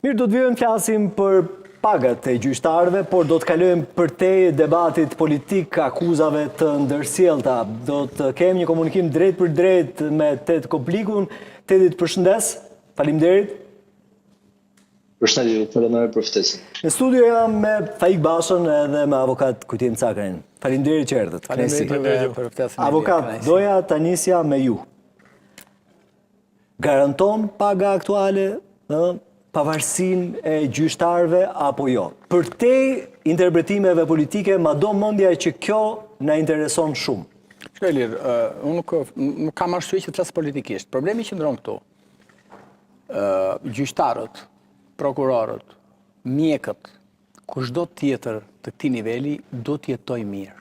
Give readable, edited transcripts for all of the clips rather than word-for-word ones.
Mirë, do të vijmë flasim për pagat e gjyqtarëve, por do të kalojmë përtej debatit politik, akuzave të ndërsjellta. Do të kemi një komunikim drejt për drejt me Ted Koplikun. Tedit, përshëndes. Faleminderit. Përshëndetje, faleminderit për ftesën. Në studio jam me Faik Bashën edhe me avokat Kujtim Cakarin. Faleminderit që erdhët. Faleminderit për ftesën. Avokat, doja ta nisja me ju. Garanton paga aktuale pavarësinë e gjyqtarëve apo jo? Përtej interpretimeve politike, mado mendja që kjo na intereson shumë. Shkoj Ilir, unë nuk kam arsye që të flas politikisht. Problemi qëndron këtu. Gjyqtarët, prokurorët, mjekët, kushdo tjetër të këtij niveli do të jetojë mirë.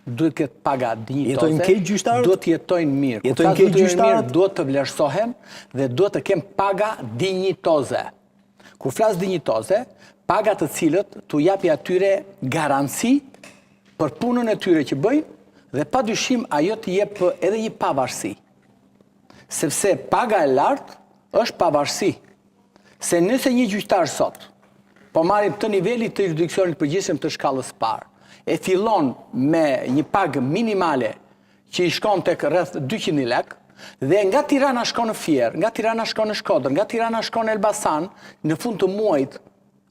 Duhet të ketë paga dinjitoze. Jetojnë keq gjyqtarët? Duhet të jetojnë mirë. Jetojnë keq gjyqtarët? Duhet të vlerësohen dhe duhet të kemë paga dinjitoze. Kur flas dinjitoze, paga të cilët t'u japi atyre garanci për punën e tyre që bëjnë dhe padyshim ajo të jep edhe një pavarësi. Sepse paga e lartë është pavarësi. Se nëse një gjyqtar sot po marrim të nivelit të jurisdiksionit përgjithshëm të shkallës parë, e fillon me një pagë minimale që i shkon tek rreth 200.000 lekë, dhe nga Tirana shkon në Fier, nga Tirana shkon në Shkodër, nga Tirana shkon në Elbasan, në fund të muajit,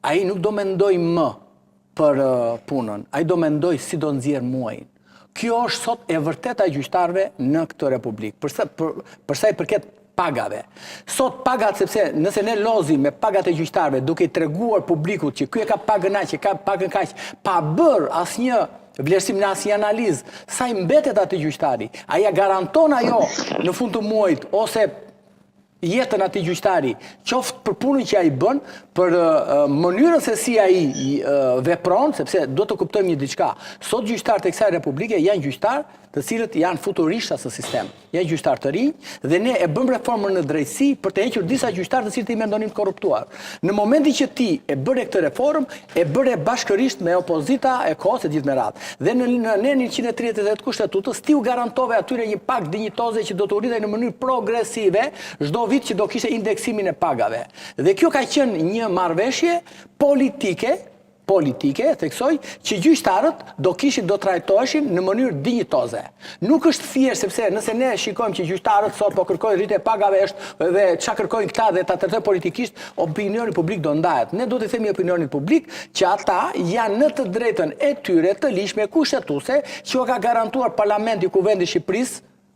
ai nuk do mendoj më për punën, ai do mendoj si do nxjerr muajin. Kjo është sot e vërteta e gjyqtarëve në këtë republikë, për sa i përket pagave. Sot pagat, sepse nëse ne lozim me pagat e gjyqtarëve duke i treguar publikut që ky e ka pagën aq, që ka pagën kaq, pa bër asnjë vlerësim në asnjë analizë, sa i mbetet aty gjyqtari? A ja garanton ajo në fund të muajit ose jetën atij gjyqtari, qoftë për punën që ai bën, për mënyrën se si ai vepron, sepse do të kuptojmë një diçka. Sot gjyqtarët e kësaj republike janë gjyqtarë të cilët janë futurisht në sistem. Janë gjyqtarë të rinj dhe ne e bëm reformën në drejtësi për të hequr disa gjyqtarë të cilët i mendonin të korruptuar. Në momentin që ti e bëre këtë reformë, e bëre bashkërisht me opozita e kohës e gjithë me radhë. Dhe në 138 kushtetutës ti u garantove atyre një pagë dinjitoze që do të rritej në mënyrë progresive çdo vit që do kishte indeksimin e pagave. Dhe kjo ka qenë një marrëveshje politike, theksoj, që gjyqtarët do trajtoheshin në mënyrë dinjitoze. Nuk është thjesht sepse nëse ne shikojmë që gjyqtarët sot po kërkojnë rritje pagave është dhe çka kërkojnë këta dhe ta trajtojnë politikisht, opinioni publik do ndahet. Ne do të themi opinionit publik që ata janë në të drejtën e tyre të ligjshme kushtetuese që ka garantuar Parlamenti i Kuvendit të Shqipërisë